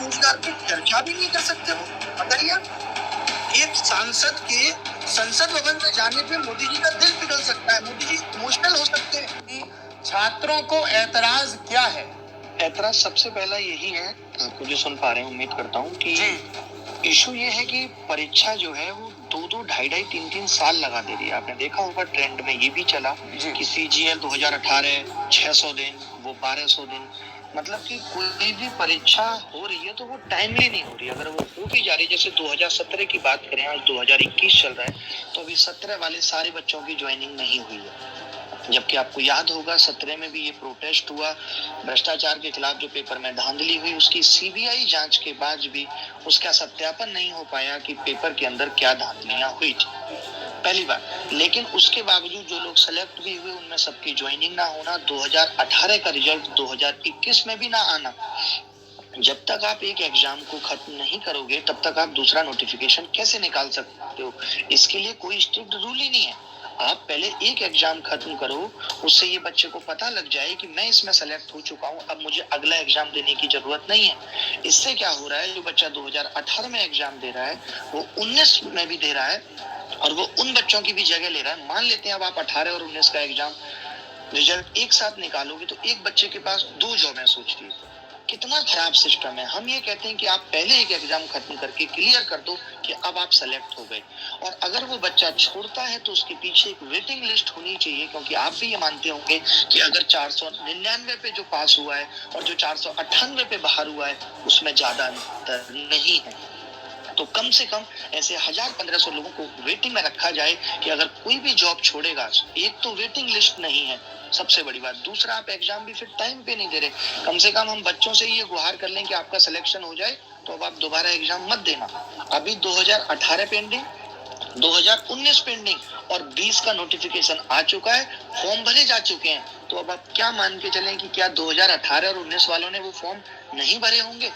रोजगार की चर्चा भी नहीं कर सकते हो, बताइए आप। एक सांसद के संसद भवन में जाने पे मोदी जी का दिल पिघल सकता है, मोदी जी इमोशनल हो सकते हैं। छात्रों को ऐतराज क्या है? ऐतराज सबसे पहला यही है, आप मुझे सुन पा रहे हैं उम्मीद करता हूँ, कि इशू ये है कि परीक्षा जो है वो 2-2, 2.5-2.5, 3-3 साल लगा दे रही है। आपने देखा होगा ट्रेंड में ये भी चला कि CGL 2018 600 दिन, वो 1200 दिन, मतलब कि कोई भी परीक्षा हो रही है तो वो टाइमली नहीं हो रही। अगर वो हो भी जा रही है, जैसे 2017 की बात करें, आज 2021 चल रहा है, तो अभी 17 वाले सारे बच्चों की ज्वाइनिंग नहीं हुई है। जबकि आपको याद होगा 17 में भी ये प्रोटेस्ट हुआ, भ्रष्टाचार के खिलाफ जो पेपर में धांधली हुई, उसकी CBI जांच के बाद भी उसका सत्यापन नहीं हो पाया कि पेपर के अंदर क्या धांधलियां हुई थी, पहली बार। लेकिन उसके बावजूद जो लोग सेलेक्ट भी हुए उनमें सबकी ज्वाइनिंग ना होना, 2018 का रिजल्ट 2021 में भी ना आना। जब तक आप एक एग्जाम को खत्म नहीं करोगे तब तक आप दूसरा नोटिफिकेशन कैसे निकाल सकते हो? इसके लिए कोई स्ट्रिक्ट रूल ही नहीं है। आप पहले एक एग्जाम खत्म करो, उससे ये बच्चे को पता लग जाए कि मैं इसमें सेलेक्ट हो चुका हूँ, अब मुझे अगला एग्जाम देने की जरूरत नहीं है। इससे क्या हो रहा है, जो बच्चा 2018 में एग्जाम दे रहा है वो 19 में भी दे रहा है और वो उन बच्चों की भी जगह ले रहा है। मान लेते हैं अब आप 18 और 19 का एग्जाम रिजल्ट एक साथ निकालोगे तो एक बच्चे के पास 2 जॉब सोचती है। कितना खराब सिस्टम है। हम ये कहते हैं कि आप पहले एक एग्जाम खत्म करके क्लियर कर दो कि अब आप सेलेक्ट हो गए, और अगर वो बच्चा छोड़ता है तो उसके पीछे एक वेटिंग लिस्ट होनी चाहिए, क्योंकि आप भी ये मानते होंगे कि अगर 499 पे जो पास हुआ है और जो 498 पे बाहर हुआ है उसमें ज्यादा अंतर नहीं है, तो कम से कम ऐसे 1000-1500 लोगों को वेटिंग में रखा जाए कि अगर कोई भी जॉब छोड़ेगा, एक तो वेटिंग लिस्ट नहीं है सबसे बड़ी बात, दूसरा आप एग्जाम भी फिर टाइम पे नहीं दे रहे। कम से कम हम बच्चों से ये गुहार कर लें कि आपका सिलेक्शन हो जाए तो अब आप दोबारा एग्जाम मत देना। अभी 2018 पेंडिंग, 2019 पेंडिंग और 20 का नोटिफिकेशन आ चुका है, फॉर्म भरे जा चुके हैं, तो अब आप क्या मान के चलें कि क्या 2018 और 19 वालों ने वो फॉर्म नहीं भरे होंगे?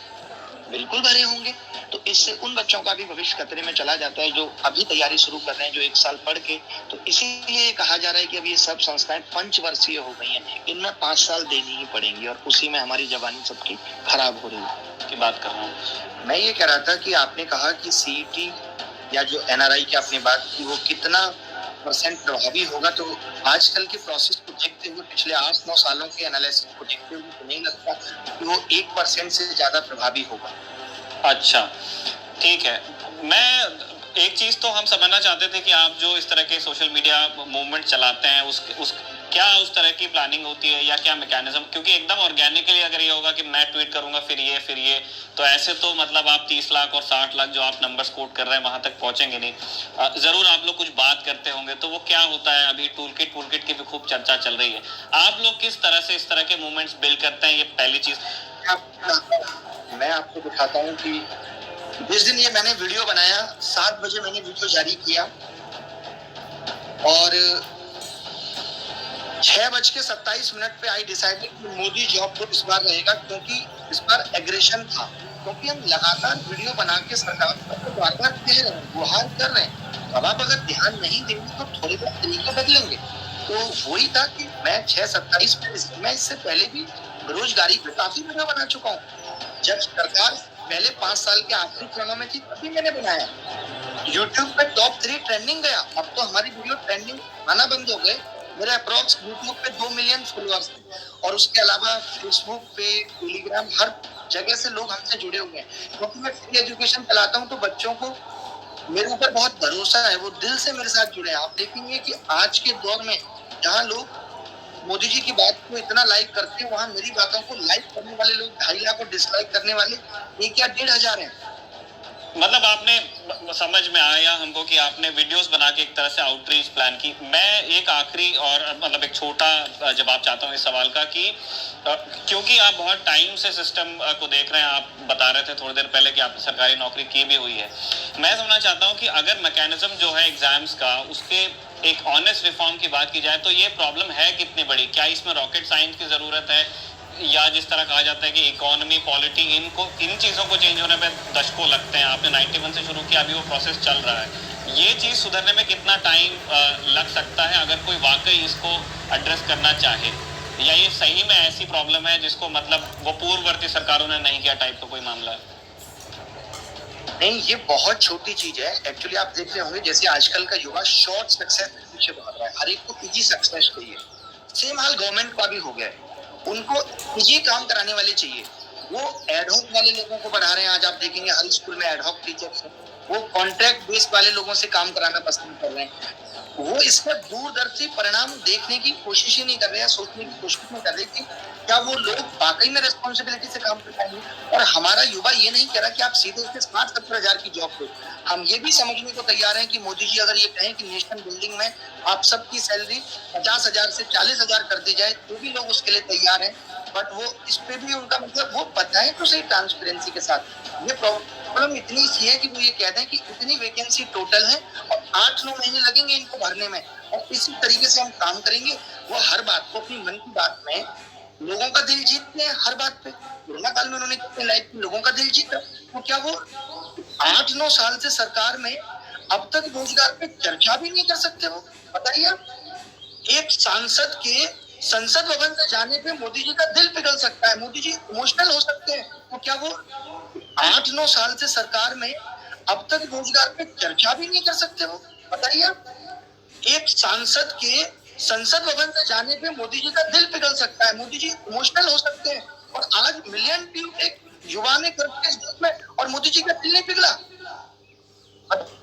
बिल्कुल भरे होंगे। तो इससे उन बच्चों का भी भविष्य खतरे में चला जाता है जो अभी तैयारी शुरू कर रहे हैं, जो 1 साल पढ़ के। तो इसीलिए कहा जा रहा है कि अब ये सब संस्थाएं पंचवर्षीय हो गई हैं, इनमें 5 साल देनी ही पड़ेंगी और उसी में हमारी जवानी सबकी खराब हो रही है। की बात कर रहा हूँ मैं ये कह रहा था कि आपने कहा कि CET या जो NRI की आपने बात की वो कितना परसेंट प्रभावी होगा, तो आजकल के प्रोसेस को देखते हुए, पिछले 8-9 सालों के एनालिसिस को देखते हुए तो नहीं लगता कि वो 1% से ज्यादा प्रभावी होगा। अच्छा, ठीक है। मैं एक चीज तो हम समझना चाहते थे कि आप जो इस तरह के सोशल मीडिया मूवमेंट चलाते हैं उस क्या उस तरह की प्लानिंग होती है या क्या मैकेनिज्म, क्योंकि एकदम ऑर्गेनिकली अगर ये होगा कि मैं ट्वीट करूंगा फिर ये तो ऐसे तो मतलब आप 30 लाख और 60 लाख जो आप नंबर्स कोट कर रहे हैं वहां तक पहुंचेंगे नहीं। जरूर आप लोग कुछ बात करते होंगे, तो वो क्या होता है? अभी टूलकिट की भी खूब चर्चा चल रही है। आप लोग किस तरह से इस तरह के मूवमेंट्स बिल्ड करते हैं, ये पहली चीज। मैं आपको दिखाता हूँ कि जिस दिन ये मैंने वीडियो बनाया 7 बजे मैंने वीडियो जारी किया और 6:27 पे आई डिसाइडेड कि मोदी जॉब पर इस बार रहेगा, क्योंकि इस बार एग्रेशन था, क्योंकि हम लगातार वीडियो बना के सरकार को बार-बार कह रहे हैं, गुहार कर रहे हैं। अब आप अगर ध्यान नहीं देंगे तो थोड़े बहुत तरीके बदलेंगे। तो वही था कि मैं 6:27 पे, मैं इससे पहले भी बेरोजगारी पे काफी वीडियो बना चुका हूँ। जब सरकार पहले 5 साल के आखिरी चरणों में थी तभी मैंने बनाया। यूट्यूब पे टॉप 3 ट्रेंडिंग गया, अब तो हमारी वीडियो ट्रेंडिंग आना बंद हो गए। मेरे अप्रॉक्स यूट्यूब पे 2 मिलियन फॉलोअर्स थे और उसके अलावा फेसबुक पे, टेलीग्राम, हर जगह से लोग हमसे जुड़े हुए हैं, क्योंकि मैं फ्री एजुकेशन चलाता हूँ तो बच्चों को मेरे ऊपर बहुत भरोसा है, वो दिल से मेरे साथ जुड़े हैं। आप देखेंगे कि आज के दौर में जहाँ लोग मोदी जी की बात को इतना लाइक करते हैं, वहाँ मेरी बातों को लाइक करने वाले लोग 2.5 लाख और डिसलाइक करने वाले 1 या 1,500 हैं। मतलब आपने समझ में आया हमको कि आपने वीडियोस बना के एक तरह से आउटरीच प्लान की। मैं एक आखिरी और मतलब एक छोटा जवाब चाहता हूँ इस सवाल का कि क्योंकि आप बहुत टाइम से सिस्टम को देख रहे हैं, आप बता रहे थे थोड़ी देर पहले कि आपने सरकारी नौकरी की भी हुई है। मैं समझना चाहता हूँ कि अगर मैकेनिज्म जो है एग्जाम्स का, उसके एक ऑनेस्ट रिफॉर्म की बात की जाए तो ये प्रॉब्लम है कितनी बड़ी? क्या इसमें रॉकेट साइंस की जरूरत है, या जिस तरह कहा जाता है कि इकोनॉमी, पॉलिटी, इन चीज़ों को चेंज होने में दशकों लगते हैं? आपने 91 से शुरू किया, अभी वो प्रोसेस चल रहा है। ये चीज़ सुधरने में कितना टाइम लग सकता है अगर कोई वाकई इसको एड्रेस करना चाहे, या ये सही में ऐसी प्रॉब्लम है जिसको मतलब वो पूर्ववर्ती सरकारों ने नहीं किया टाइप का कोई मामला है? नहीं, ये बहुत छोटी चीज है। एक्चुअली आप देख रहे होंगे जैसे आजकल का युवा शॉर्ट सक्सेस के पीछे भाग रहा है, हर एक को इजी सक्सेस चाहिए। सेम हाल गवर्नमेंट का भी हो गया है, उनको इजी काम कराने वाले चाहिए। वो एडहॉक वाले लोगों को बढ़ा रहे हैं। आज आप देखेंगे हर स्कूल में एडहॉक टीचर्स हैं, वो कॉन्ट्रैक्ट बेस वाले लोगों से काम कराना पसंद कर रहे हैं। वो इसका दूरदर्शी परिणाम देखने की कोशिश ही नहीं कर रहे हैं, सोचने की कोशिश नहीं कर रहे कि क्या वो लोग वाकई में रिस्पॉन्सिबिलिटी से काम कर पाएंगे। और हमारा युवा ये नहीं कह रहा कि आप सीधे सीधे 60-70 हजार की जॉब दो। हम ये भी समझने को तैयार हैं कि मोदी जी अगर ये कहें कि नेशनल बिल्डिंग में आप सबकी सैलरी 50,000 से 40,000 कर दी जाए तो भी लोग उसके लिए तैयार हैं। बट वो इस पे भी उनका मतलब वो बताएं तो सही ट्रांसपेरेंसी के साथ। ये प्रॉब्लम इतनी सी है कि वो ये कह दें कि इतनी वैकेंसी टोटल है और 8-9 महीने लगेंगे इनको भरने में, और इसी तरीके से हम काम करेंगे। वो हर बात को अपनी मन की बात में लोगों का दिल जीतते हैं। हर बात पे कोरोना काल में उन्होंने अपनी लाइफ में लोगों का दिल जीता, तो क्या वो 8-9 साल से सरकार में अब तक रोजगार पे चर्चा भी नहीं कर सकते? वो बताइए आप। एक सांसद के संसद भवन से जाने पे मोदी जी का दिल पिघल सकता है, मोदी जी इमोशनल हो सकते हैं, तो क्या वो 8-9 साल से सरकार में अब तक रोजगार पे चर्चा भी नहीं कर सकते? वो बताइए आप। एक सांसद के संसद भवन से जाने पे मोदी जी का दिल पिघल सकता है, मोदी जी इमोशनल हो सकते हैं, और आज मिलियन व्यू एक युवा ने करके इस देश में, और मोदी जी का दिल नहीं पिघला।